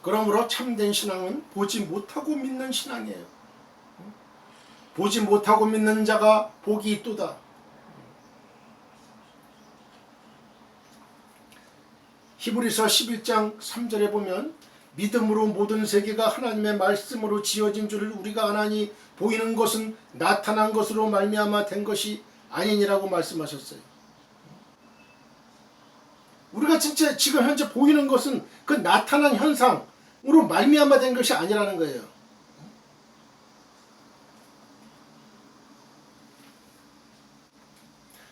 그러므로 참된 신앙은 보지 못하고 믿는 신앙이에요. 보지 못하고 믿는 자가 복이 있도다. 히브리서 11장 3절에 보면 믿음으로 모든 세계가 하나님의 말씀으로 지어진 줄을 우리가 아나니 보이는 것은 나타난 것으로 말미암아 된 것이 아니니라고 말씀하셨어요. 우리가 진짜 지금 현재 보이는 것은 그 나타난 현상으로 말미암아 된 것이 아니라는 거예요.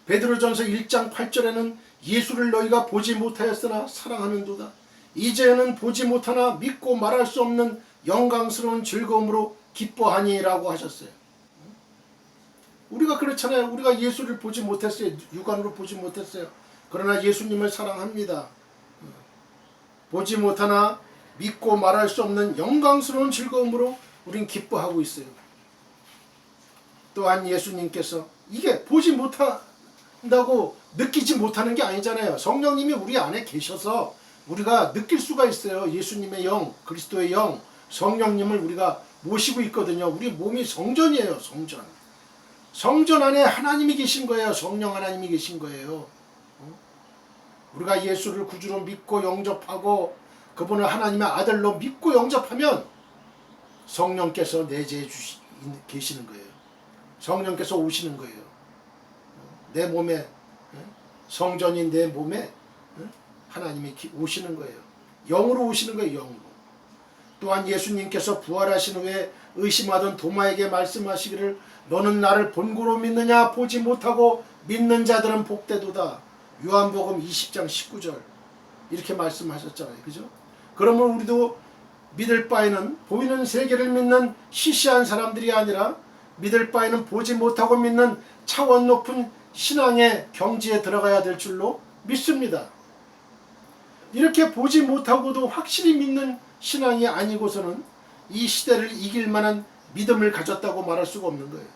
베드로전서 1장 8절에는 예수를 너희가 보지 못하였으나 사랑하는도다. 이제는 보지 못하나 믿고 말할 수 없는 영광스러운 즐거움으로 기뻐하니라고 하셨어요. 우리가 그렇잖아요. 우리가 예수를 보지 못했어요. 육안으로 보지 못했어요. 그러나 예수님을 사랑합니다. 보지 못하나 믿고 말할 수 없는 영광스러운 즐거움으로 우린 기뻐하고 있어요. 또한 예수님께서 이게 보지 못한다고 느끼지 못하는 게 아니잖아요. 성령님이 우리 안에 계셔서 우리가 느낄 수가 있어요. 예수님의 영, 그리스도의 영, 성령님을 우리가 모시고 있거든요. 우리 몸이 성전이에요. 성전. 성전 안에 하나님이 계신 거예요. 성령 하나님이 계신 거예요. 우리가 예수를 구주로 믿고 영접하고 그분을 하나님의 아들로 믿고 영접하면 성령께서 내재해 계시는 거예요. 성령께서 오시는 거예요. 내 몸에, 성전인 내 몸에 하나님이 오시는 거예요. 영으로 오시는 거예요. 영으로. 또한 예수님께서 부활하신 후에 의심하던 도마에게 말씀하시기를 너는 나를 본고로 믿느냐 보지 못하고 믿는 자들은 복되도다. 요한복음 20장 19절 이렇게 말씀하셨잖아요. 그죠? 그러면 우리도 믿을 바에는 보이는 세계를 믿는 시시한 사람들이 아니라 믿을 바에는 보지 못하고 믿는 차원 높은 신앙의 경지에 들어가야 될 줄로 믿습니다. 이렇게 보지 못하고도 확실히 믿는 신앙이 아니고서는 이 시대를 이길 만한 믿음을 가졌다고 말할 수가 없는 거예요.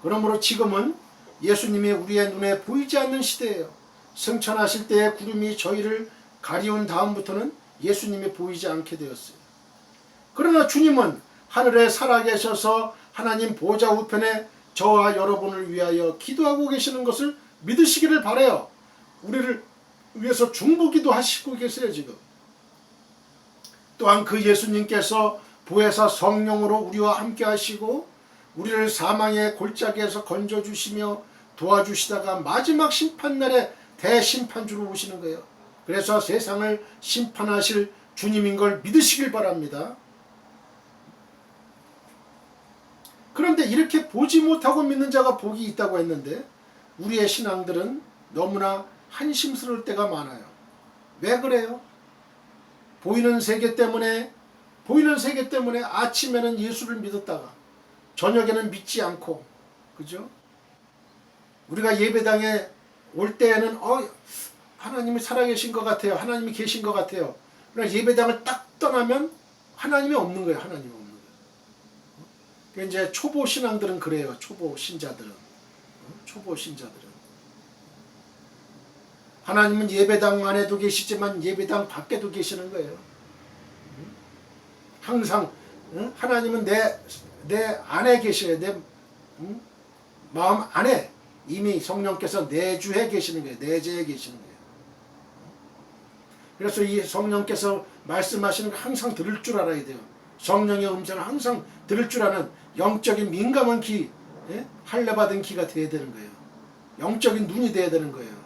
그러므로 지금은 예수님이 우리의 눈에 보이지 않는 시대예요. 승천하실 때의 구름이 저희를 가리운 다음부터는 예수님이 보이지 않게 되었어요. 그러나 주님은 하늘에 살아계셔서 하나님 보좌 우편에 저와 여러분을 위하여 기도하고 계시는 것을 믿으시기를 바라요. 우리를 위해서 중보기도 하시고 계세요. 지금 또한 그 예수님께서 보혜사 성령으로 우리와 함께 하시고 우리를 사망의 골짜기에서 건져주시며 도와주시다가 마지막 심판날에 대심판주로 오시는 거예요. 그래서 세상을 심판하실 주님인 걸 믿으시길 바랍니다. 그런데 이렇게 보지 못하고 믿는 자가 복이 있다고 했는데 우리의 신앙들은 너무나 한심스러울 때가 많아요. 왜 그래요? 보이는 세계 때문에 아침에는 예수를 믿었다가 저녁에는 믿지 않고, 그죠? 우리가 예배당에 올 때에는 하나님이 살아계신 것 같아요. 하나님이 계신 것 같아요. 그러나 예배당을 딱 떠나면 하나님이 없는 거예요. 하나님이 없는 거예요. 그러니까 이제 초보 신앙들은 그래요. 초보 신자들은. 하나님은 예배당 안에도 계시지만 예배당 밖에도 계시는 거예요. 항상 하나님은 내 안에 계셔요. 내 마음 안에 이미 성령께서 내주해 계시는 거예요. 내재해 계시는 거예요. 그래서 이 성령께서 말씀하시는 거 항상 들을 줄 알아야 돼요. 성령의 음성을 항상 들을 줄 아는 영적인 민감한 귀, 할례받은 귀가 돼야 되는 거예요. 영적인 눈이 돼야 되는 거예요.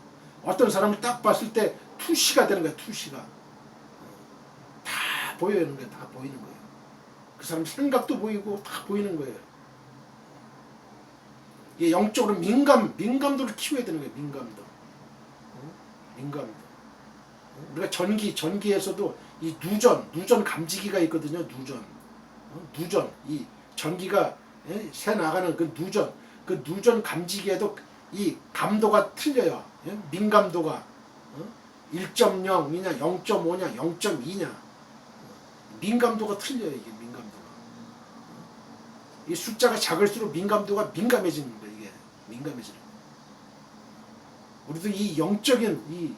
어떤 사람을 딱 봤을 때 투시가 되는 거예요. 투시가. 다 보이는 거예요. 다 보이는 거예요. 그 사람 생각도 보이고 다 보이는 거예요. 이 영적으로 민감도를 키워야 되는 거예요. 민감도. 우리가 전기에서도 이 누전 감지기가 있거든요. 누전. 이 전기가 새 나가는 그 누전 감지기에도 이 감도가 틀려요. 민감도가 1.0이냐 0.5냐 0.2냐 민감도가 틀려요. 이게 민감도가. 이 숫자가 작을수록 민감도가 민감해지는 거예요. 이게 민감해지는 거예요. 우리도 이 영적인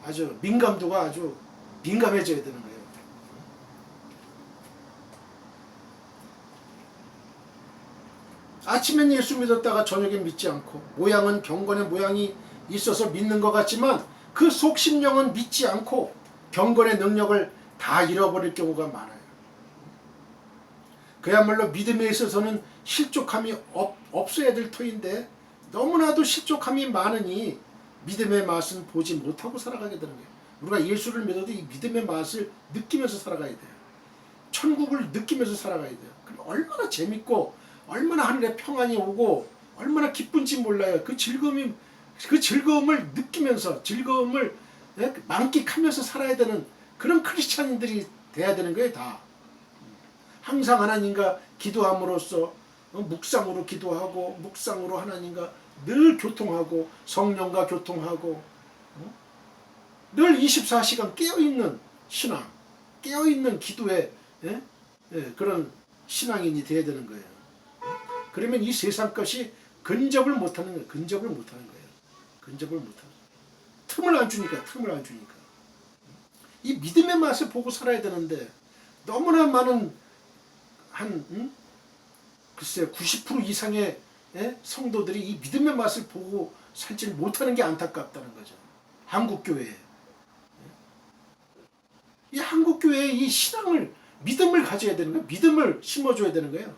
아주 민감도가 아주 민감해져야 되는 거예요. 아침엔 예수 믿었다가 저녁엔 믿지 않고, 모양은 경건의 모양이 있어서 믿는 것 같지만 그 속심령은 믿지 않고 경건의 능력을 다 잃어버릴 경우가 많아요. 그야말로 믿음에 있어서는 실족함이 없어야 될 터인데 너무나도 실족함이 많으니 믿음의 맛은 보지 못하고 살아가게 되는 거예요. 우리가 예수를 믿어도 이 믿음의 맛을 느끼면서 살아가야 돼요. 천국을 느끼면서 살아가야 돼요. 그럼 얼마나 재밌고 얼마나 하늘에 평안이 오고 얼마나 기쁜지 몰라요. 그 즐거움을 느끼면서 즐거움을 만끽하면서 살아야 되는 그런 크리스찬인들이 돼야 되는 거예요. 다 항상 하나님과 기도함으로써 묵상으로 기도하고 묵상으로 하나님과 늘 교통하고 성령과 교통하고 늘 24시간 깨어있는 신앙, 깨어있는 기도에 그런 신앙인이 돼야 되는 거예요. 그러면 이 세상 것이 근접을 못하는 거예요. 근접을 못하는 거예요. 근접을 못하는 거예요. 틈을 안 주니까. 이 믿음의 맛을 보고 살아야 되는데 너무나 많은 글쎄 90% 이상의 성도들이 이 믿음의 맛을 보고 살지 못하는 게 안타깝다는 거죠. 한국교회에. 이 한국교회에 이 신앙을, 믿음을 가져야 되는 거예요. 믿음을 심어줘야 되는 거예요.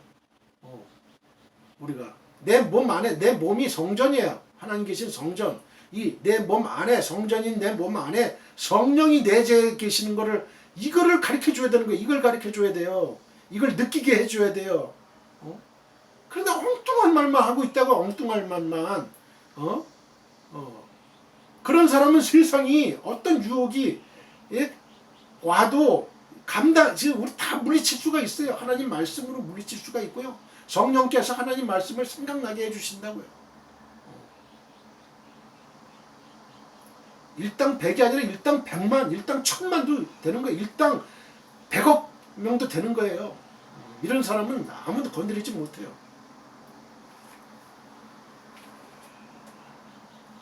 우리가 내 몸 안에, 내 몸이 성전이에요. 하나님 계신 성전. 이 내 몸 안에, 성전인 내 몸 안에 성령이 내재해 계시는 거를, 이거를 가르쳐 줘야 되는 거예요. 이걸 가르쳐 줘야 돼요. 이걸 느끼게 해줘야 돼요. 그런데 엉뚱한 말만 하고 있다가 엉뚱한 말만 그런 사람은 세상이 어떤 유혹이 와도 지금 우리 다 물리칠 수가 있어요. 하나님 말씀으로 물리칠 수가 있고요. 성령께서 하나님 말씀을 생각나게 해주신다고요. 일당 100이 아니라 일당 100만, 일당 1000만도 되는 거예요. 일당 100억 명도 되는 거예요. 이런 사람은 아무도 건드리지 못해요.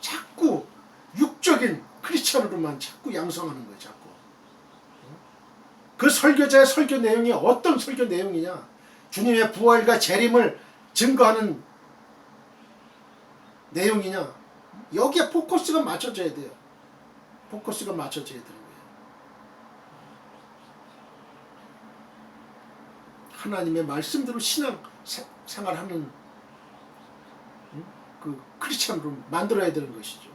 자꾸 육적인 크리스찬으로만 자꾸 양성하는 거예요. 자꾸. 그 설교자의 설교 내용이 어떤 설교 내용이냐? 주님의 부활과 재림을 증거하는 내용이냐? 여기에 포커스가 맞춰져야 돼요. 포커스가 맞춰져야 되는 거예요. 하나님의 말씀대로 신앙 생활하는 그 크리스찬으로 만들어야 되는 것이죠.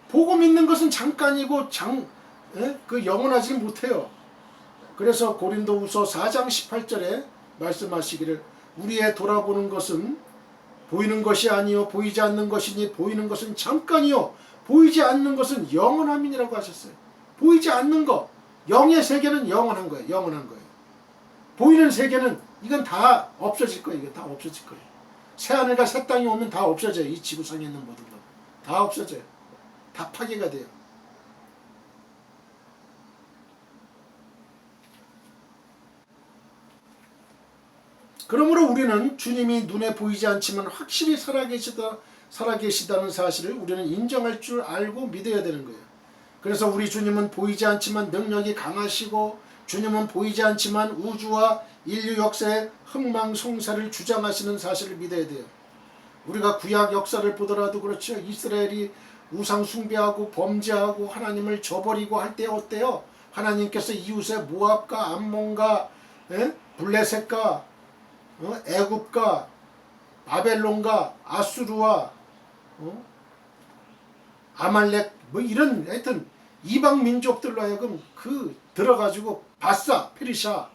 복음 있는 것은 잠깐이고 영원하지 못해요. 그래서 고린도후서 4장 18절에 말씀하시기를 우리의 돌아보는 것은 보이는 것이 아니요 보이지 않는 것이니 보이는 것은 잠깐이요 보이지 않는 것은 영원함이라고 하셨어요. 보이지 않는 것, 영의 세계는 영원한 거예요. 영원한 거예요. 보이는 세계는 이건 다 없어질 거예요. 이건 다 없어질 거예요. 새하늘과 새 땅이 오면 다 없어져요. 이 지구상에 있는 모든 것 다 없어져요. 다 파괴가 돼요. 그러므로 우리는 주님이 눈에 보이지 않지만 확실히 살아계시다는 사실을 우리는 인정할 줄 알고 믿어야 되는 거예요. 그래서 우리 주님은 보이지 않지만 능력이 강하시고 주님은 보이지 않지만 우주와 인류 역사의 흥망성쇠를 주장하시는 사실을 믿어야 돼요. 우리가 구약 역사를 보더라도 그렇죠. 이스라엘이 우상 숭배하고 범죄하고 하나님을 저버리고 할 때 어때요? 하나님께서 이웃의 모압과 암몬과 블레셋과 애굽과 바벨론과 아수르와 아말렉 이런 하여튼 이방 민족들로 하여금 들어가지고 바사 페르시아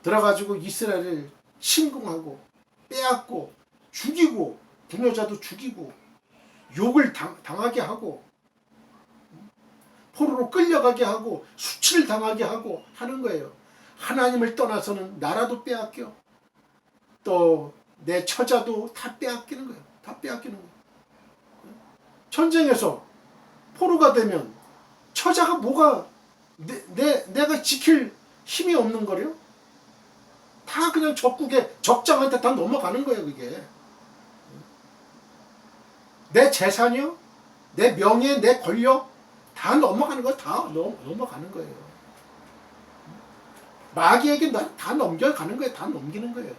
들어가지고 이스라엘을 침공하고 빼앗고 죽이고 부녀자도 죽이고 욕을 당하게 하고 포로로 끌려가게 하고 수치를 당하게 하고 하는 거예요. 하나님을 떠나서는 나라도 빼앗겨. 또 내 처자도 다 빼앗기는 거예요. 다 빼앗기는 거예요. 전쟁에서 포로가 되면 처자가 뭐가 내가 지킬 힘이 없는 거래요. 다 그냥 적장한테 다 넘어가는 거예요. 그게 내 재산이요? 내 명예, 내 권력 다 넘어가는 거예요. 다 넘어가는 거예요. 마귀에게 다 넘겨가는 거예요. 다 넘기는 거예요.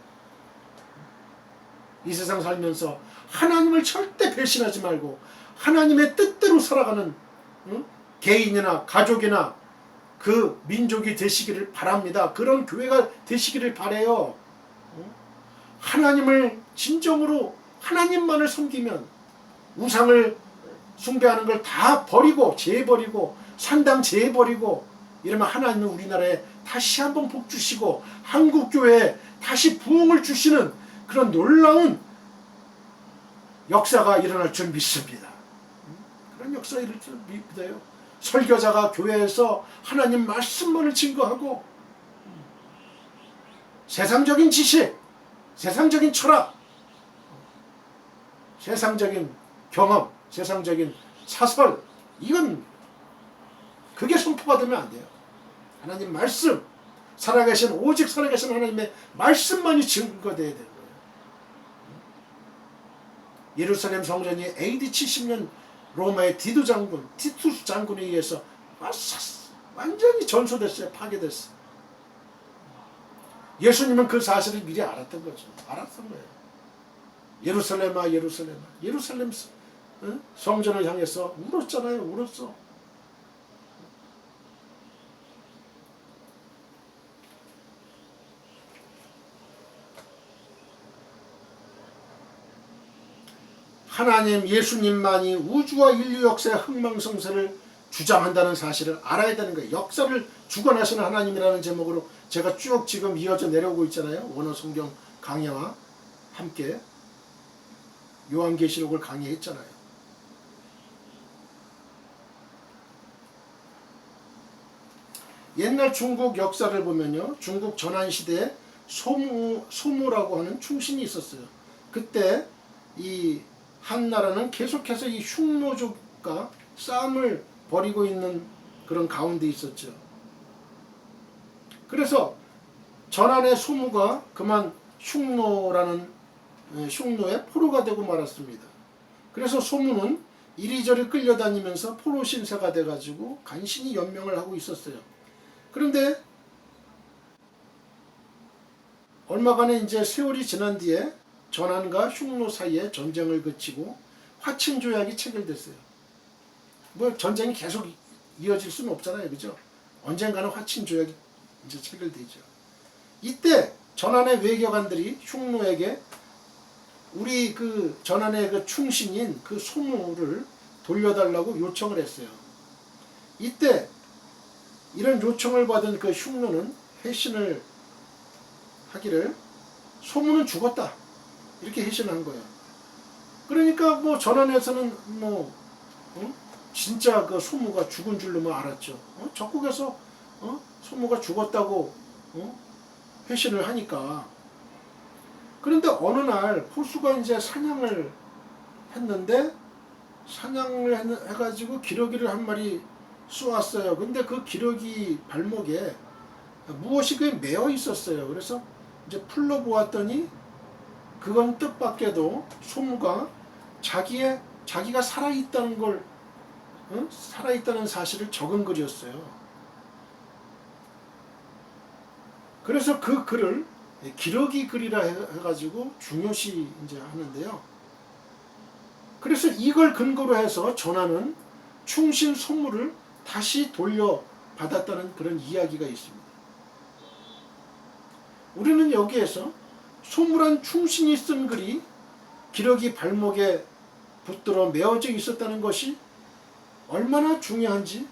이 세상 살면서 하나님을 절대 배신하지 말고 하나님의 뜻대로 살아가는 개인이나 가족이나 그 민족이 되시기를 바랍니다. 그런 교회가 되시기를 바라요. 하나님을 진정으로 하나님만을 섬기면 우상을 숭배하는 걸 다 버리고 재버리고 산당 재버리고 이러면 하나님은 우리나라에 다시 한번 복 주시고 한국교회에 다시 부흥을 주시는 그런 놀라운 역사가 일어날 줄 믿습니다. 그런 역사가 일어날 줄 믿어요. 설교자가 교회에서 하나님 말씀만을 증거하고 세상적인 지식, 세상적인 철학, 세상적인 경험, 세상적인 사설, 이건 그게 선포가 되면 안 돼요. 하나님 말씀, 살아계신 오직 살아계신 하나님의 말씀만이 증거되어야 되는 거예요. 예루살렘 성전이 AD 70년 로마의 티투스 장군에 의해서 완전히 전소됐어요. 파괴됐어요. 예수님은 그 사실을 미리 알았던 거죠. 알았던 거예요. 예루살렘아 예루살렘아 예루살렘 성전을 향해서 울었잖아요. 울었어. 하나님 예수님만이 우주와 인류 역사의 흥망성쇠를 주장한다는 사실을 알아야 되는 거예요. 역사를 주관하시는 하나님이라는 제목으로 제가 쭉 지금 이어져 내려오고 있잖아요. 원어 성경 강해와 함께 요한계시록을 강의했잖아요. 옛날 중국 역사를 보면요. 중국 전환시대에 소무라고 하는 충신이 있었어요. 그때 이 한나라는 계속해서 이 흉노족과 싸움을 벌이고 있는 그런 가운데 있었죠. 그래서 전한의 소무가 그만 흉노의 포로가 되고 말았습니다. 그래서 소무는 이리저리 끌려다니면서 포로 신세가 돼가지고 간신히 연명을 하고 있었어요. 그런데 얼마간에 이제 세월이 지난 뒤에 전한과 흉노 사이에 전쟁을 그치고 화친조약이 체결됐어요. 뭐 전쟁이 계속 이어질 수는 없잖아요, 그죠? 언젠가는 화친조약이 이제 체결되죠. 이때 전한의 외교관들이 흉노에게 우리 그 전한의 그 충신인 그 소무를 돌려달라고 요청을 했어요. 이때 이런 요청을 받은 그 흉노는 회신을 하기를 소무는 죽었다. 이렇게 회신한 거예요. 그러니까 뭐 전환에서는 진짜 그 소무가 죽은 줄로만 알았죠. 적국에서 소무가 죽었다고 회신을 하니까. 그런데 어느 날 포수가 이제 사냥을 했는데 사냥을 해가지고 기러기를 한 마리 쏘았어요. 근데 그 기러기 발목에 무엇이 그게 매어 있었어요. 그래서 이제 풀러 보았더니 그건 뜻밖에도 소무가 자기가 살아있다는 걸 살아있다는 사실을 적은 글이었어요. 그래서 그 글을 기러기 글이라 해가지고 중요시 이제 하는데요. 그래서 이걸 근거로 해서 전하는 충신 소무를 다시 돌려받았다는 그런 이야기가 있습니다. 우리는 여기에서 소무란 충신이 쓴 글이 기러기 발목에 붙들어 메어져 있었다는 것이 얼마나 중요한지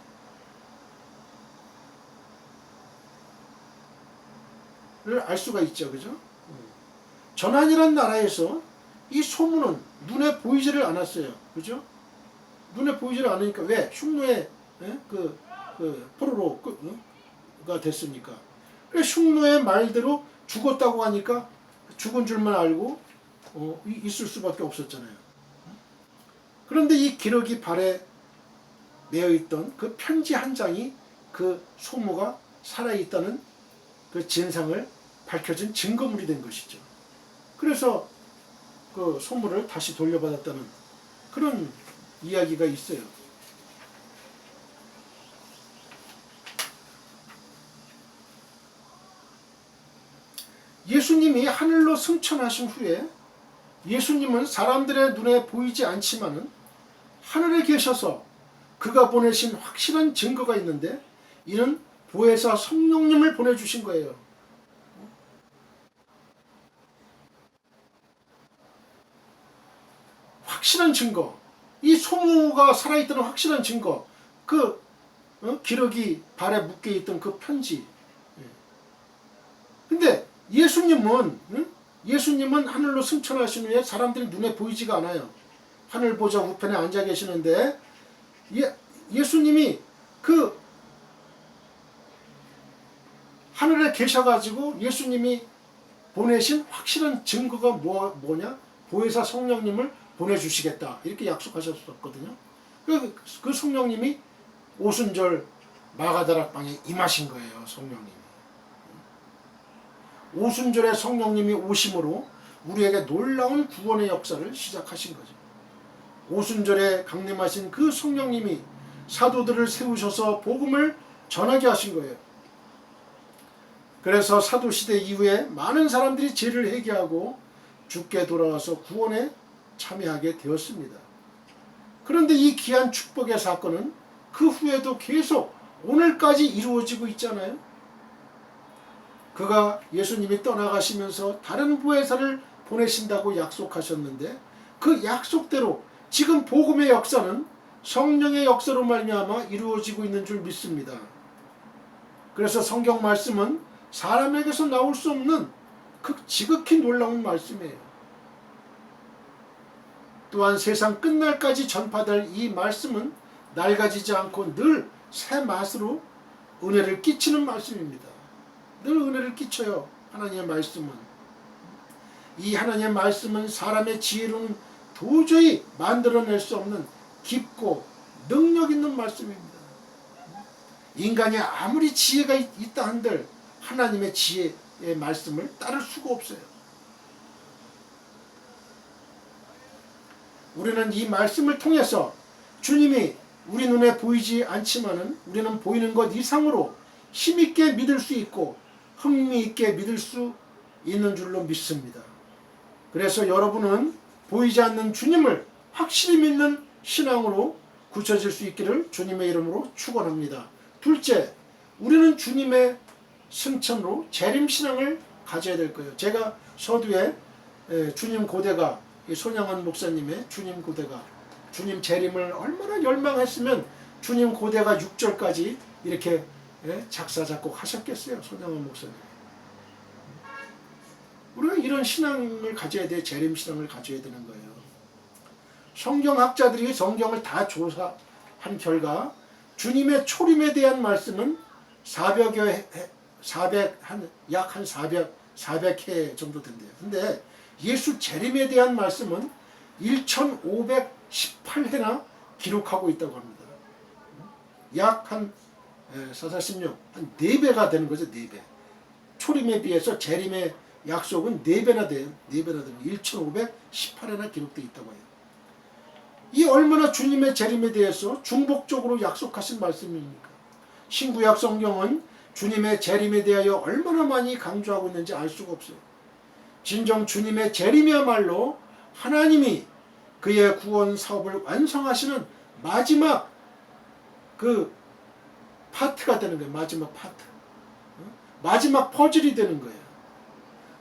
알 수가 있죠. 그죠? 전한이란 나라에서 이 소무는 눈에 보이지를 않았어요. 그죠? 눈에 보이지를 않으니까 왜? 흉노의 그 포로로가 됐으니까. 그래서 흉노의 말대로 죽었다고 하니까 죽은 줄만 알고 있을 수밖에 없었잖아요. 그런데 이 기러기 발에 메어있던 그 편지 한 장이 그 소무가 살아있다는 그 진상을 밝혀진 증거물이 된 것이죠. 그래서 그 소무를 다시 돌려받았다는 그런 이야기가 있어요. 예수님이 하늘로 승천하신 후에 예수님은 사람들의 눈에 보이지 않지만은 하늘에 계셔서 그가 보내신 확실한 증거가 있는데, 이는 보혜사 성령님을 보내주신 거예요. 확실한 증거, 이 소모가 살아있다는 확실한 증거, 그 기러기 발에 묶여있던 그 편지. 근데 예수님은 하늘로 승천하신 후에 사람들이 눈에 보이지가 않아요. 하늘 보좌 우편에 앉아 계시는데, 예수님이 그 하늘에 계셔가지고 예수님이 보내신 확실한 증거가 뭐냐? 보혜사 성령님을 보내주시겠다, 이렇게 약속하셨었거든요. 그 성령님이 오순절 마가다락방에 임하신 거예요. 성령님이 오순절에 성령님이 오심으로 우리에게 놀라운 구원의 역사를 시작하신 거죠. 오순절에 강림하신 그 성령님이 사도들을 세우셔서 복음을 전하게 하신 거예요. 그래서 사도시대 이후에 많은 사람들이 죄를 회개하고 주께 돌아와서 구원에 참여하게 되었습니다. 그런데 이 귀한 축복의 사건은 그 후에도 계속 오늘까지 이루어지고 있잖아요. 그가 예수님이 떠나가시면서 다른 보혜사를 보내신다고 약속하셨는데, 그 약속대로 지금 복음의 역사는 성령의 역사로 말미암아 이루어지고 있는 줄 믿습니다. 그래서 성경 말씀은 사람에게서 나올 수 없는 지극히 놀라운 말씀이에요. 또한 세상 끝날까지 전파될 이 말씀은 낡아지지 않고 늘 새 맛으로 은혜를 끼치는 말씀입니다. 늘 은혜를 끼쳐요. 하나님의 말씀은. 이 하나님의 말씀은 사람의 지혜로는 도저히 만들어낼 수 없는 깊고 능력 있는 말씀입니다. 인간이 아무리 지혜가 있다 한들 하나님의 지혜의 말씀을 따를 수가 없어요. 우리는 이 말씀을 통해서 주님이 우리 눈에 보이지 않지만은 우리는 보이는 것 이상으로 힘있게 믿을 수 있고 흥미있게 믿을 수 있는 줄로 믿습니다. 그래서 여러분은 보이지 않는 주님을 확실히 믿는 신앙으로 굳혀질 수 있기를 주님의 이름으로 축원합니다. 둘째, 우리는 주님의 승천으로 재림신앙을 가져야 될 거예요. 제가 서두에 주님 고대가, 손양원 목사님의 주님 고대가 주님 재림을 얼마나 열망했으면 주님 고대가 6절까지 이렇게 작사 작곡 하셨겠어요. 손양원 목사님. 우리가 이런 신앙을 가져야 돼. 재림신앙을 가져야 되는 거예요. 성경학자들이 성경을 다 조사한 결과 주님의 초림에 대한 말씀은 400회 정도 된대요. 근데 예수 재림에 대한 말씀은 1518회나 기록하고 있다고 합니다. 약 한 446, 한 4배가 되는 거죠. 4배. 초림에 비해서 재림의 약속은 4배나 돼요. 4배나 되는 1518회나 기록되어 있다고 해요. 이 얼마나 주님의 재림에 대해서 중복적으로 약속하신 말씀입니까? 신구약 성경은 주님의 재림에 대하여 얼마나 많이 강조하고 있는지 알 수가 없어요. 진정 주님의 재림이야말로 하나님이 그의 구원 사업을 완성하시는 마지막 그 파트가 되는 거예요. 마지막 파트. 마지막 퍼즐이 되는 거예요.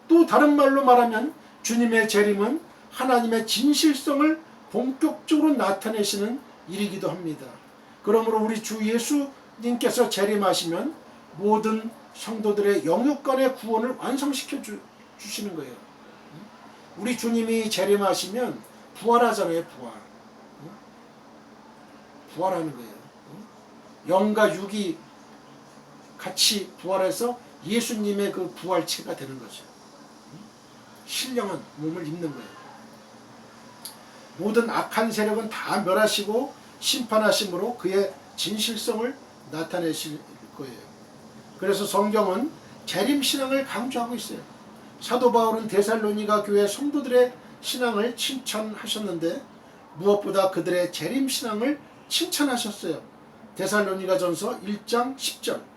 또 다른 말로 말하면 주님의 재림은 하나님의 진실성을 본격적으로 나타내시는 일이기도 합니다. 그러므로 우리 주 예수님께서 재림하시면 모든 성도들의 영육간의 구원을 완성시켜 주시는 거예요. 우리 주님이 재림하시면 부활하잖아요. 부활하는 거예요. 영과 육이 같이 부활해서 예수님의 그 부활체가 되는 거죠. 신령한 몸을 입는 거예요. 모든 악한 세력은 다 멸하시고 심판하심으로 그의 진실성을 나타내실 거예요. 그래서 성경은 재림신앙을 강조하고 있어요. 사도 바울은 데살로니가 교회 성도들의 신앙을 칭찬하셨는데 무엇보다 그들의 재림 신앙을 칭찬하셨어요. 데살로니가전서 1장 10절.